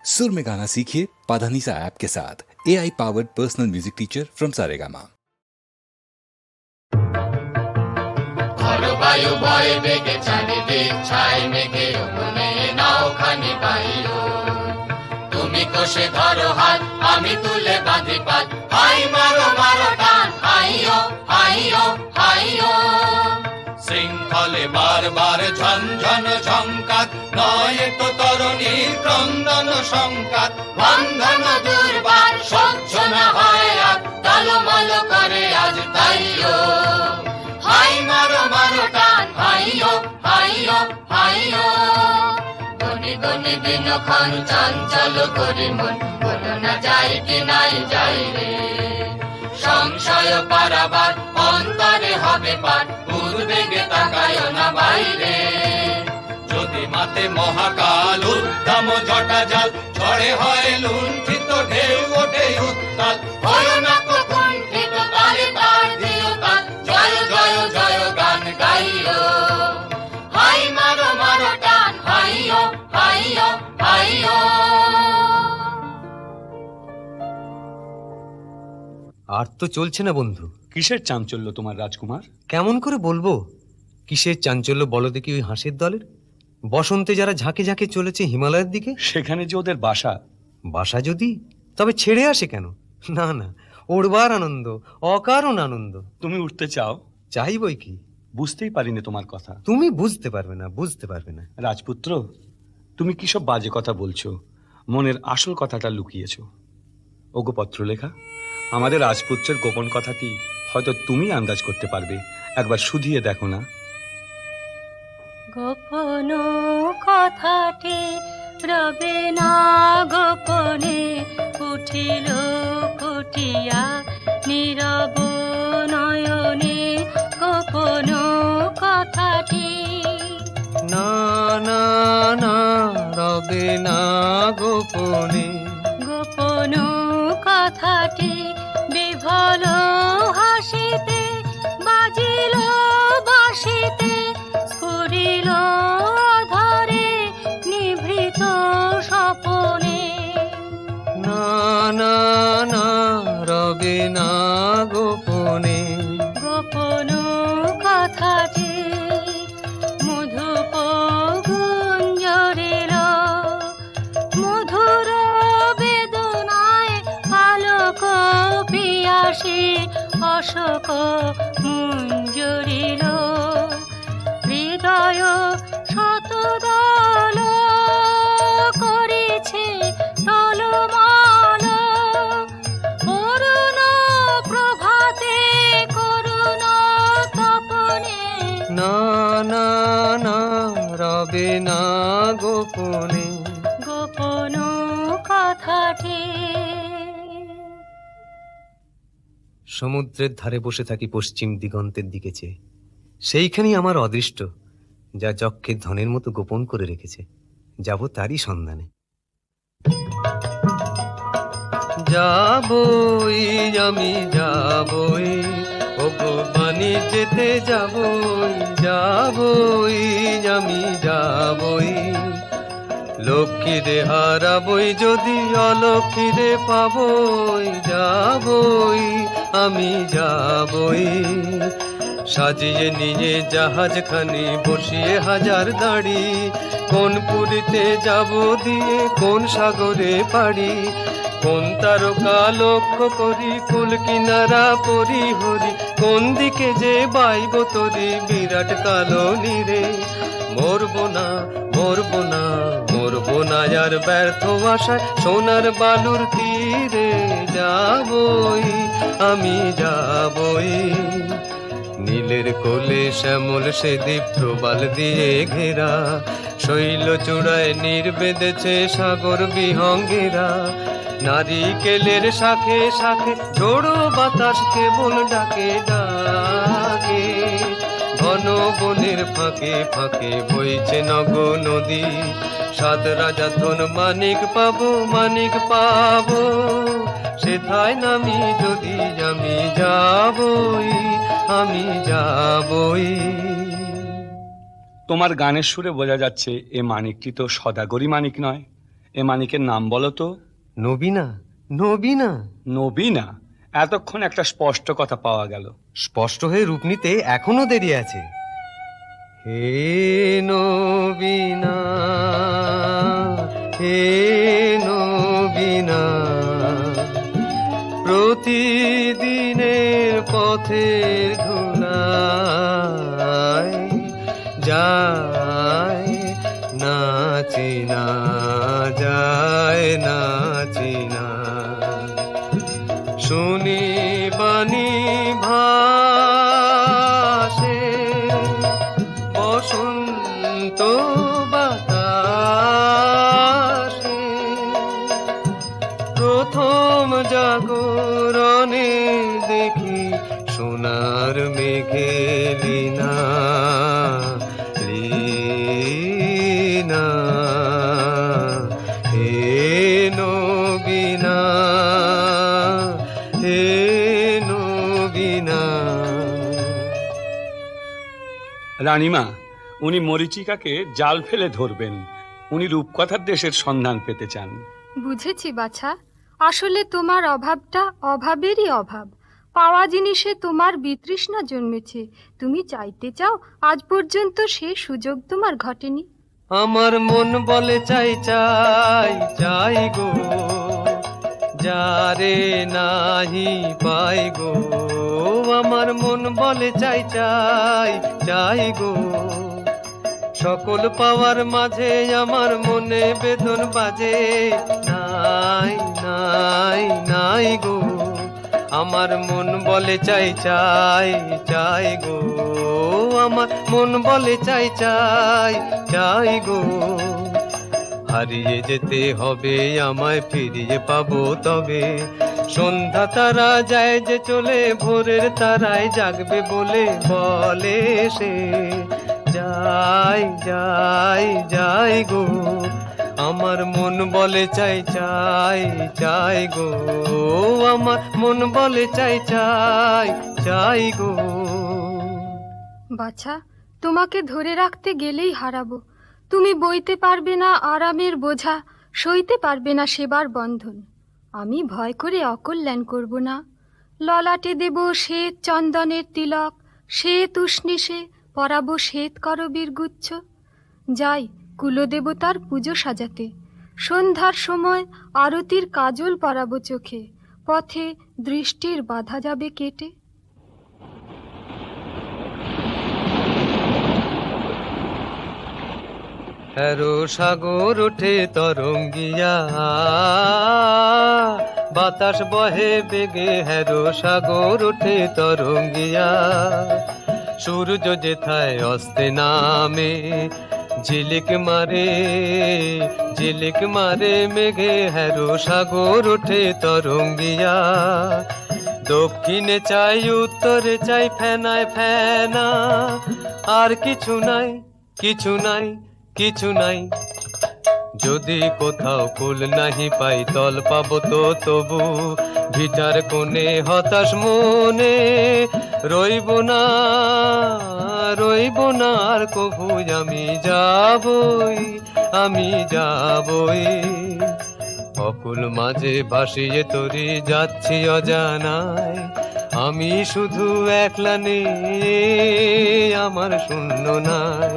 सुर में गाना सीखिए पाधानीसा ऐप के साथ। AI powered personal music teacher from Saregama. বায়ু বয়ে বেগে চারিদিক ছাই মেঘে ওখানে নাও খানি বাইরো তুমি কোষে ধরো হাত আমি তুলে বাঁধি পাত হাই মারো মারো টান হাইও হাইও হাইও শৃঙ্খলে বারবার ঝনঝন ঝঙ্কার নয় তো তরুণীর ক্রন্দন সংকার বন্ধন দুর্বার সহ্য না হয় আর টলমল করে আজ তাইও হাই মারো মারো টান হাইও হাইও হাইও গনি গনি দিনক্ষণ চঞ্চল করি মন বলো না যাই কি নাই যাই রে সংশয় পারাবার অন্তরে হবে পার উদ্বেগে তাকায়ও না বাইরে যদি মাতে মহাকাল উদ্দাম জটা জাল ঝড়ে হয় লুণ্ঠিত ঢেউ ওঠে উত্তাল হয় না কখন ঠিক তালে তার দিও তাল জয় জয় জয় গান গাইও হাই মারো মারো টান হাইও হাইও হাইও। আর তো চলছে না বন্ধু। কিসের চাঞ্চল্য তোমার রাজকুমার? কেমন করে বলবো কিসের চাঞ্চল্য বলো দেখি ওই হাঁসের দলের। বসন্তে যারা ঝাঁকে ঝাঁকে চলেছে হিমালয়ের দিকে, সেখানে যে ওদের বাসা। বাসা যদি তবে ছেড়ে আসে কেন? না না, ওড়বার আনন্দ, অকারণ আনন্দ। তুমি উঠতে চাও? চাই বই কি, বুঝতেই পারিনি তোমার কথা। তুমি বুঝতে পারবে না, বুঝতে পারবে না। রাজপুত্র, তুমি কিসব বাজে কথা বলছো? মনের আসল কথাটা লুকিয়েছো। ওগো পত্রলেখা, আমাদের রাজপুত্রের গোপন কথাটি হয়তো তুমি আন্দাজ করতে পারবে। একবার শুধিয়ে দেখো না। গোপন কথাটি রবে না গোপনে উঠিল ফুটিয়া নীরব নয়নে গোপন কথাটি না না না, রবে না গোপনে। গোপন কথাটি বিভল হাসিতে বাজিল বাসিতে স্ফুরিল ধরে নিভৃত স্বপনে। না না না, রবে না গোপনে। গোপন কথাটি মধুপ গুঞ্জরিল মধুর বেদনায় আলোক পিয়াসী অশোক মুঞ্জরিল হৃদয় শতদল করেছে টলমল অরুণ প্রভাতে করুণ তপনে। না না না, রবে না গোপনে। গোপন কথাটি। সমুদ্রের ধারে বসে থাকি পশ্চিম দিগন্তের দিকে চেয়ে। সেইখানেই আমার অদৃষ্ট, যা যক্ষের ধনের মতো গোপন করে রেখেছে। যাব তারই সন্ধানে। যাবই আমি যাবই, ওগো বাণিজ্যেতে যাবই। যাবই আমি যাবই, লক্ষ্মীরে হারাবই যদি অলক্ষ্মীরে পাবই। যাবই আমি যাবই, সাজিয়ে নিয়ে জাহাজখানি বসিয়ে হাজার দাড়ি। কোন পুরীতে যাব দিয়ে কোন সাগরে পাড়ি, কোন তারকা লক্ষ্য করি কুল কিনারা পরি হরি। কোন দিকে যে বাইব তরি বিরাট কালো নীরে। মরবো না মরবো না মরবো না আর ব্যর্থ আশায় সোনার বালুর তীরে। যাবই আমি যাবই, নীলের কোলে শ্যামল সে দ্বীপ প্রবাল দিয়ে ঘেরা। শৈল চূড়ায় নীর বেঁধেছে সাগর বিহঙ্গেরা। নারিকেলের শাখে শাখে ঝোড়ো বাতাস কেবল ডাকে ডাকে। ঘন বনের ফাঁকে ফাঁকে বইছে নগ নদী। সাত রাজা ধন মানিক পাবো মানিক পাবো, সেথায় নামি যদি আমি যাবই আমি যাবই। তোমার গানের সুরে বোঝা যাচ্ছে এ মানিকটি তো সদাগরি মানিক নয়, এ মানিকের নাম বলো তো। নবীনা, নবীনা। নবীনা? এতক্ষণ একটা স্পষ্ট কথা পাওয়া গেল। স্পষ্ট হয়ে রূপ নিতে এখনো দেরি আছে। হে নবীনা, হে নবীনা, প্রতিদিনের পথের ধুলায় যায় না চিনা, যায় না চিনা। শুনি বাণী ভাসে বসন্ত বাতাসে, প্রথম জাগরণে দেখি সোনার মেঘে লীনা, লীনা। হে নবীনা, হে নবীনা। রানীমা, উনি মরীচিকাকে জাল ফেলে ধরবেন। উনি রূপকথার দেশের সন্ধান পেতে চান। বুঝেছি বাছা, আসলে তোমার অভাবটা অভাবেরই অভাব। পাওয়া জিনিসে তোমার বিতৃষ্ণা জন্মেছে। তুমি চাইতে চাও, আজ পর্যন্ত সে সুযোগ তোমার ঘটেনি। আমার মন বলে চাই চাই চাই গো, যারে নাহি পাই গো। আমার মন বলে চাই চাই চাই গো, সকল পাওয়ার মাঝে আমার মনে বেদন বাজে। নাই নাই নাই গো, আমার মন বলে চাই চাই চাই গো। আমার মন বলে চাই চাই চাই গো, হারিয়ে যেতে হবে আমায় ফিরিয়ে পাবো তবে। সন্ধ্যা তারা যায় যে চলে, ভোরের তারায় জাগবে বলে বলে সে। যাই যাই যাই গো, আমার মন বলে চাই চাই চাই গো। আমার মন বলে চাই চাই চাই গো। বাছা, তোমাকে ধরে রাখতে গেলেই হারাবো। তুমি বইতে পারবে না আরামের বোঝা, সইতে পারবে না সেবার বন্ধন। আমি ভয় করে অকল্যাণ করব না। ললাটে দেব শ্বেত চন্দনের তিলক, শ্বেত উষ্ণিসে পরাবো শ্বেত করবীর গুচ্ছ। যাই কুলদেবতার পুজো সাজাতে, সন্ধ্যার সময় আরতির কাজল পরাবো চোখে, পথে দৃষ্টির বাধা যাবে কেটে। হ্যারো সাগর ওঠে তরঙ্গিয়া, বাতাস বহে বেগে। হ্যারো সাগর ওঠে তরঙ্গিয়া, সূর্য যেথায় অস্তে নামে ঝিলিক মারে, ঝিলিক মারে মেঘে। হ্যারো সাগর ওঠে তরঙ্গিয়া, দক্ষিণে চাই উত্তরে চাই ফেনায় ফেনা। আর কিছু নাই, কিছু নাই, কিছু নাই। যদি কোথাও ফুল নাহি পাই তল পাবো তো তবু ভিটার কোণে হতাশ মনে রইব না, রইব না আর কভু। আমি যাবই, আমি যাবই। অকুল মাঝে ভাসিয়ে তরি যাচ্ছি অজানায়, আমি শুধু একলা নেই, আমার শূন্য নাই।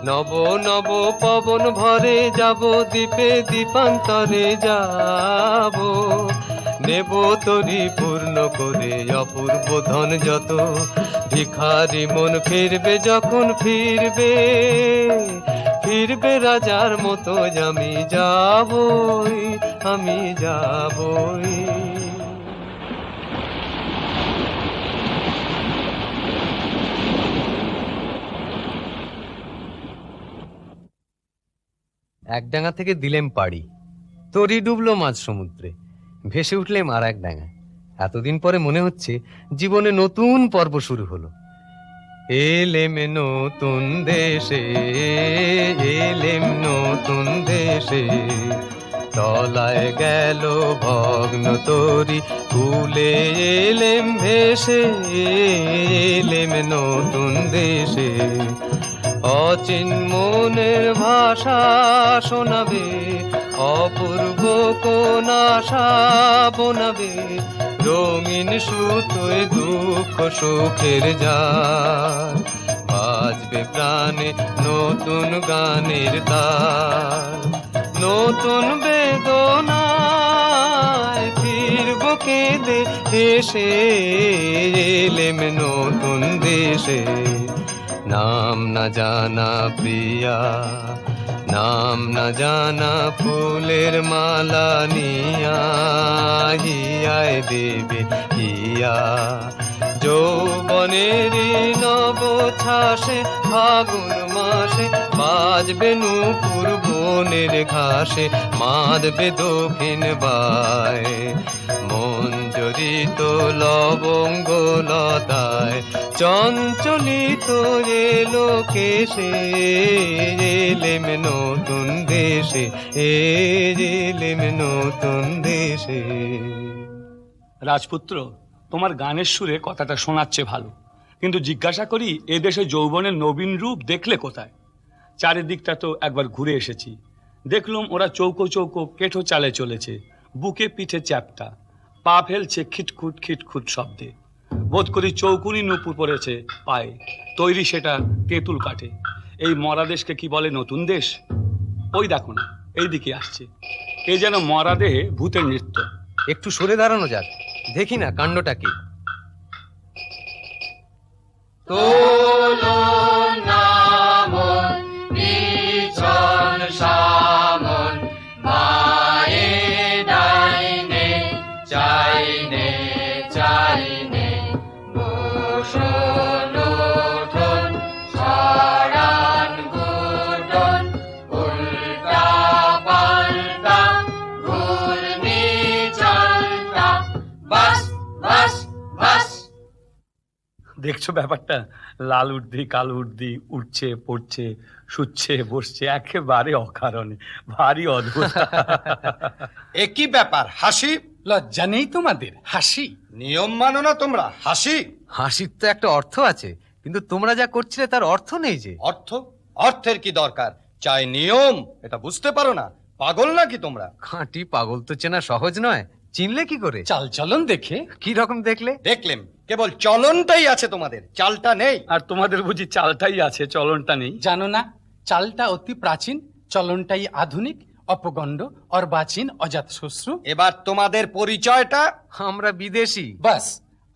নব নব পবন ভরে যাব, দ্বীপে দ্বীপান্তরে যাব। নেব তরি পূর্ণ করে অপূর্ব ধন যত, ভিখারি মন ফিরবে যখন ফিরবে, ফিরবে রাজার মতো। আমি যাবই, আমি যাবই। এক ডাঙা থেকে দিলেম পাড়ি, তরি ডুবলো মাঝ সমুদ্রে, ভেসে উঠলেম আর এক ডাঙা। এতদিন পরে মনে হচ্ছে জীবনে নতুন পর্ব শুরু হলো। এলেম নতুন দেশে, এলেম নতুন দেশে, তলায় গেল ভগ্ন তরি, কুলে এলেম ভেসে। এলেম নতুন দেশে, অচিন মনের ভাষা শোনাবে, অপূর্ব কোন আশা বোনাবে, রঙিন সুতোয় দুঃখ সুখের জাল, বাজবে প্রাণে নতুন গানের তাল, নতুন বেদনায় ফিরব কেঁদে দেশে, এলেম নতুন দেশে। নাম না জানা প্রিয়া, নাম না জানা ফুলের মালা নিয়া, হিয়ায় দেবে হিয়া, যৌবনেরই নব ছাসে ফাগুন মাসে, বাজবে নূপুর বনের ঘাসে, মাদবে দক্ষিণ বায়, মঞ্জরিত লবঙ্গ লতায়, চঞ্চলিত এলো কেশে, এলেম নতুন দেশে, এলেম নতুন দেশে। রাজপুত্র, তোমার গানের সুরে কথাটা শোনাচ্ছে ভালো, কিন্তু জিজ্ঞাসা করি এদেশে যৌবনের নবীন রূপ দেখলে কোথায়? চারিদিকটা তো একবার ঘুরে এসেছি, দেখলুম ওরা চৌকো চৌকো কেঠো চালে চলেছে, বুকে পিঠে চ্যাপটা, পা ফেলছে খিটখুট খিটখুট শব্দে, বোধ করি চৌকুনি নুপুর পড়েছে পায়ে, তৈরি সেটা তেঁতুল কাঠে। এই মরা দেশকে কি বলে নতুন দেশ? ওই দেখো না, এইদিকে আসছে, এ যেন মরা দেহে ভূতের নৃত্য। একটু সরে দাঁড়ানো যাক, দেখি না কাণ্ডটা কি। তোলো নামন বিচন সামন, মায়ে ডাইনে চাইনে চাইনে, বসন উঠোন সরান গুটন, উল্টা পাল্টা ঘূর্ণি চলটা, বাস বাস বাস। দেখছো ব্যাপারটা? লাল উর্দি কাল উর্দি উঠছে পড়ছে শুচ্ছে বসছে একেবারে অকারণে, ভারী অদ্ভুত। একই ব্যাপার, হাসি লজ্জা নেই তোমাদের? হাসি নিয়ম মানো না তোমরা? হাসি হাসির তো একটা অর্থ আছে, কিন্তু তোমরা যা করছিলে তার অর্থ নেই যে। অর্থ? অর্থের কি দরকার? চাই নিয়ম, এটা বুঝতে পারো না? পাগল নাকি তোমরা? খাঁটি পাগল তো চেনা সহজ নয়, চিনলে কি করে? চাল চলন দেখে। কি রকম দেখলে? দেখলেম কেবল চলনটাই আছে তোমাদের, চালটা নেই। আর তোমাদের বুঝি চালটাই আছে, চলনটা নেই? জানো না, চালটা অতি প্রাচীন, চলনটাই আধুনিক, অপগণ্ড অর্বাচীন অজাত শ্বশ্রু। এবার তোমাদের পরিচয়টা? আমরা বিদেশি। বাস,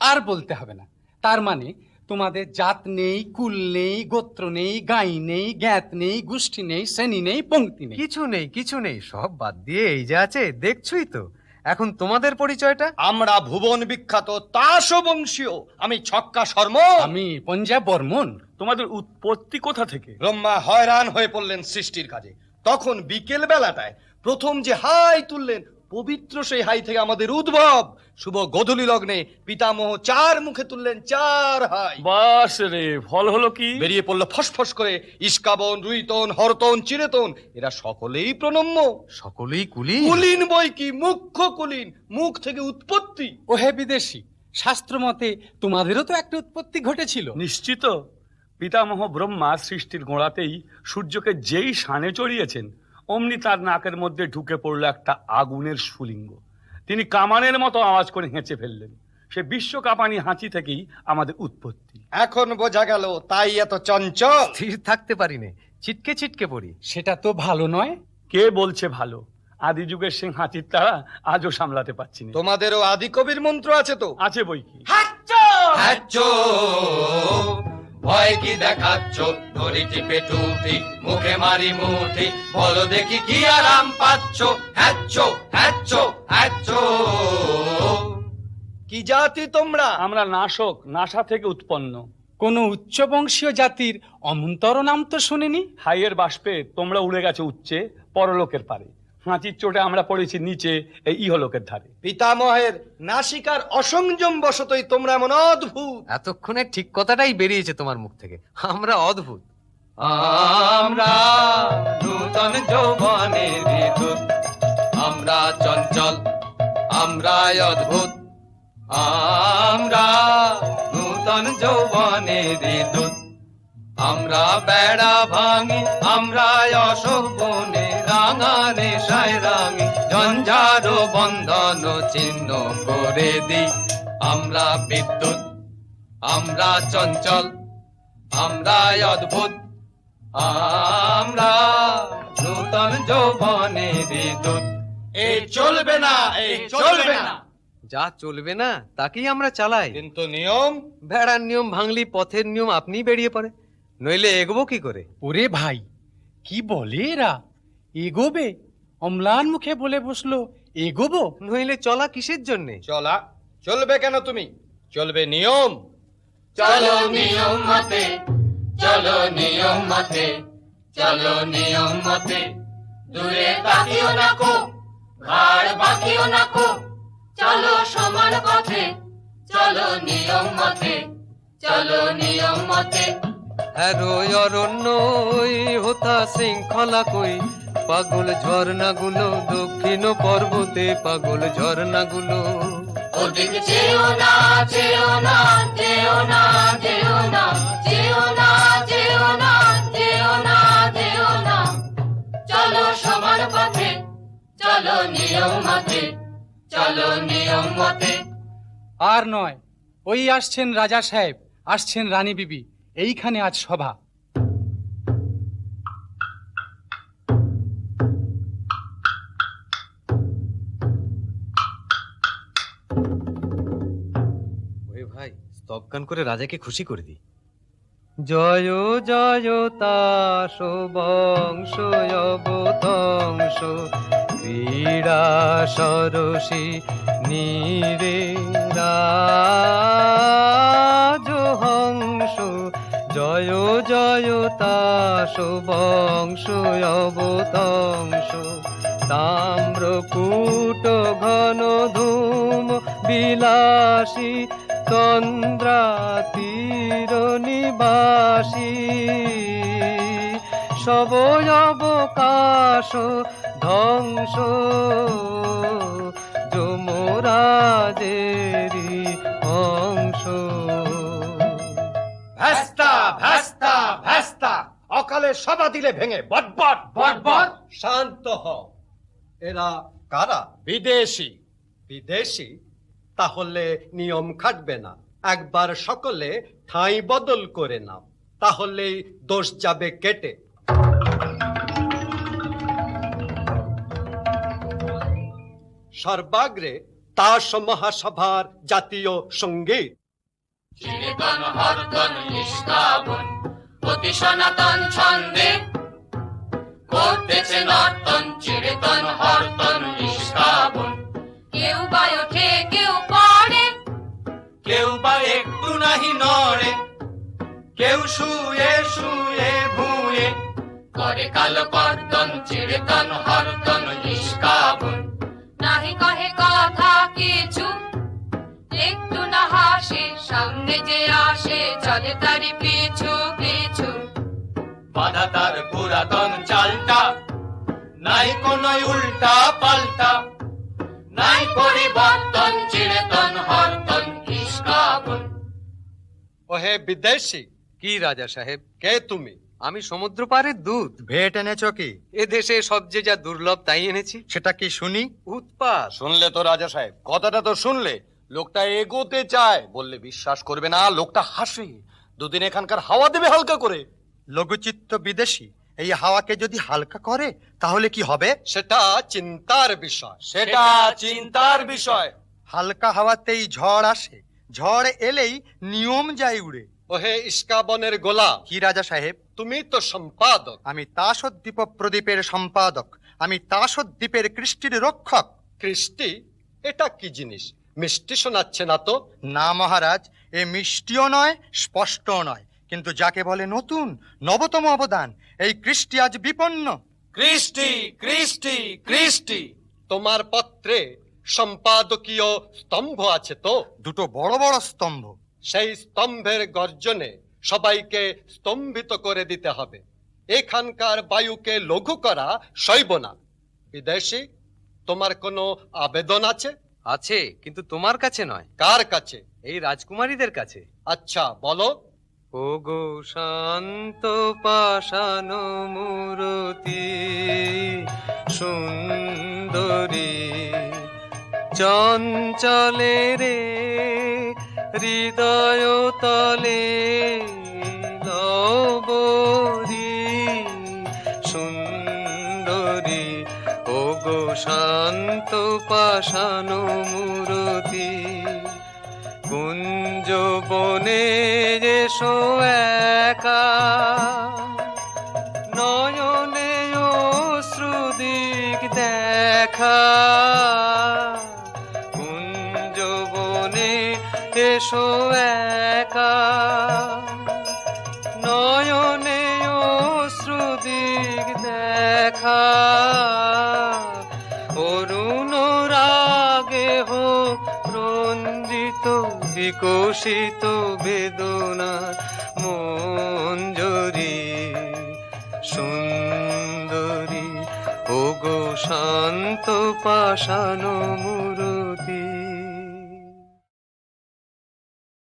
আর বলতে হবে না। তার মানে তোমাদের জাত নেই, কুল নেই, গোত্র নেই, গাই নেই, জ্ঞাত নেই, গোষ্ঠী নেই, শ্রেণী নেই, পংক্তি নেই। কিছু নেই, কিছু নেই, সব বাদ দিয়ে এই যে আছে, দেখছই তো। এখন তোমাদের পরিচয়টা? আমরা ভুবন বিখ্যাত তাস বংশীয়, আমি ছক্কা শর্ম। আমি পঞ্জাব বর্মন। তোমাদের উৎপত্তি কোথা থেকে? ব্রহ্মা হয়রান হয়ে পড়লেন সৃষ্টির কাজে, তখন বিকেল বেলাটায় প্রথম যে হাই তুললেন, পবিত্র সেই হাই থেকে আমাদের উদ্ভব। শুভ গোধূলি লগ্নে পিতামহ চার মুখে তুললেন চার হাই। বাস রে, ফল হলো কি? বেরিয়ে পড়লো ফসফস করে ইস্কাবন, রুইতন, হরতন, চিরেতন, এরা সকলেই প্রণম্য। সকলেই কুলি। কুলীন বই কি, মুখ্য কুলীন, মুখ থেকে উৎপত্তি। ও হে বিদেশি, শাস্ত্র মতে তোমাদেরও তো একটা উৎপত্তি ঘটেছিল। নিশ্চিত। পিতামহ ব্রহ্মা সৃষ্টির গোড়াতেই সূর্যকে যেই শানে চড়িয়েছেন, অমনি তার নাকের মধ্যে ঢুকে পড়লো একটা আগুনের স্ফুলিঙ্গ। তিনি কামানের মতো আওয়াজ করে হেঁচে ফেললেন। সে বিশ্বকাপানি হাঁচি থেকেই আমাদের উৎপত্তি। এখন বোঝা গেল তাই এত চঞ্চল। স্থির থাকতে পারি না, ছিটকে ছিটকে পড়ি। সেটা তো ভালো নয়। কে বলছে ভালো? আদি যুগের সিং হাঁচির তারা আজও সামলাতে পারছি না। তোমাদেরও আদি কবির মন্ত্র আছে তো? আছে বই কি। হ্যাচ্চো, ভয় কি দেখাচ্ছ, দড়ি টিপে টুটি, মুখে মারি মুঠি, বলো দেখি কি আরাম পাচ্ছ। হ্যাচ্চো হ্যাচ্চো হ্যাচ্চো। কি জাতি তোমরা? আমরা নাশক, নাসা থেকে উৎপন্ন। কোনো উচ্চ বংশীয় জাতির অমন্তর নাম তো শুনিনি। হাইয়ের বাষ্পে তোমরা উড়ে গেছে উচ্চে, পরলোকের পারে। হাঁচির চোটে আমরা পড়েছি নিচে, এই ইহলোকের ধারে। পিতামহের নাসিকার অসংযম বশতই তোমরা এমন অদ্ভুত। এতক্ষণে ঠিক কথাটাই বেরিয়েছে তোমার মুখ থেকে, আমরা অদ্ভুত। আমরা নূতন যৌবনের বিদ্যুৎ, আমরা চঞ্চল, আমরা অদ্ভুত। আমরা নূতন যৌবনের বিদ্যুৎ, আমরা বেড়া ভাঙি, আমরা অশোক বনে রাঙা নেশায় রাঙি, ঝঞ্ঝার বন্ধন ছিন্ন করে দিই। আমরা বিদ্যুৎ, আমরা চঞ্চল, আমরা অদ্ভুত, আমরা নূতন যৌবনের দূত। এই চলবে না, এই চলবে না। যা চলবে না তাকেই আমরা চালাই। কিন্তু নিয়ম ভেড়ার নিয়ম ভাঙলি পথের নিয়ম আপনি বেরিয়ে পড়ে, নইলে এগোবো কি করে? ওরে ভাই, কি বলে এরা? এগোবে? অম্লান মুখে বলে বসলো এগোবো। নইলে চলা কিসের জন্যে? চলা চলবে কেন তুমি? চলবে নিয়ম। চলো নিয়ম মতে, চলো নিয়ম মতে, চলো নিয়ম মতে। দূরে তাকিও না কো, ঘাড় বাঁকিও না কো। চলো সমান পথে, চলো নিয়ম মতে, চলো নিয়ম মতে। হ্যারো অরণ্য ওই হোতা শৃঙ্খলা কই, পাগল ঝর্ণাগুলো দক্ষিণ পর্বতে, পাগল ঝর্ণাগুলো। ওদিক যেও না, যেও না, যেও না, যেও না, যেও না, যেও না, যেও না, যেও না। চলো সমান পথে, চলো নিয়ম মতে, চলো নিয়ম মতে। আর নয়, ওই আসছেন রাজা সাহেব, আসছেন রানী বিবি, এইখানে আজ সভা। ওরে ভাই, স্তব গান করে রাজাকে খুশি করে দি। জয় জয় তাস বংশ অবতংশ, ক্রীড়া সরসী নীরে রাজহংস। জয় জয় তাস বংশ অবতংশ, তাম্রকূট ঘন ধূম বিলাসী, তন্দ্রা তীর নিবাসী। সবয়বকাশ ধ্বংস, যমরাজেরি অংশ। ভ্যাস্তা ভ্যাস্তা ভ্যাস্তা, অকালে সভা দিলে ভেঙে বটবট বটবট। শান্ত হও। এরা কারা? বিদেশি। বিদেশি? তাহলে নিয়ম খাটবে না। একবার সকলে ঠাঁই বদল করে নাও, তাহলেই দোষ যাবে কেটে। সর্বাগ্রে তাস মহাসভার জাতীয় সঙ্গীত। চিরতন হরতন নিষ্কাবন, অতি সনাতন ছন্দে করতেছে নর্তন। চিরতন হরতন নিষ্কাবন। কেউ বা ওঠে, কেউ পড়ে, কেউ বা একটু নাহি নড়ে, কেউ শুয়ে শুয়ে ভুঁয়ে করে কালো কর্তন। চিরতন হরতন নিষ্কাবন। নাহি কহে কথা কিছু, একটু না হাসে, সামনে যে আসে চলে তারি পিছু পিছু। বাধা তার পুরাতন চালটা, নাই কোনো উল্টা পাল্টা, নাই পরিবর্তন। চিরতন হরতন নিষ্কাবন। ওহে বিদেশি, কি রাজা সাহেব? কে তুমি? আমি সমুদ্র পাড়ের দূত। ভেট এনেছ কি? এ দেশে সবচেয়ে যা দুর্লভ তাই এনেছি। সেটা কি শুনি? উৎপাত। শুনলে তো রাজা সাহেব, কথাটা তো শুনলে। লোকটা এগোতে চায়, বললে বিশ্বাস করবে না। লোকটা হাসে, দুদিন এখানকার হাওয়া দেবে হালকা করে। লঘুচিত্ত বিদেশি এই হাওয়াকে যদি হালকা করে তাহলে কি হবে? সেটা চিন্তার বিষয়। সেটা চিন্তার বিষয়। হালকা হাওয়াতেই ঝড় আসে, ঝড় এলেই নিয়ম যায় উড়ে। ওহে ইস্কাবনের গোলা। কি রাজা সাহেব? তুমি তো সম্পাদক। আমি তাসদ্বীপ প্রদীপের সম্পাদক। আমি তাসদ্বীপের কৃষ্টির রক্ষক। কৃষ্টি? এটা কি জিনিস? মিষ্টি শোনাচ্ছে না তো? না মহারাজ, এ মিষ্টিও নয়, স্পষ্টও নয়, কিন্তু যাকে বলে নতুন নবতম অবদান, এই কৃষ্টি আজ বিপন্ন। কৃষ্টি কৃষ্টি কৃষ্টি। তোমার পত্রে সম্পাদকীয় স্তম্ভ আছে তো? দুটো বড় বড় স্তম্ভ। সেই স্তম্ভের গর্জনে সবাইকে স্তম্ভিত করে দিতে হবে। এখানকার বায়ুকে লঘু করা সইব না। বিদেশি, তোমার কোনো আবেদন আছে? আছে, কিন্তু তোমার কাছে নয়। কার কাছে? এই রাজকুমারীদের কাছে। আচ্ছা বলো। ও গো শান্ত পাষাণ মূরতি সুন্দরী, চঞ্চলে রে হৃদয় তলে লবরী সুন্দরী, ও গো শান্ত পাষাণ মূরতি। কুঞ্জ বনে এসো একা, নয়নে অশ্রুদিক দেখা। কুঞ্জ বনে এসো একা, নয়নে অশ্রুদিক দেখা। অরুণ রাগে হোক রঞ্জিত বিকশিত বেদনার মঞ্জরি সুন্দরী, ও গো শান্ত পাষাণ মূরতি।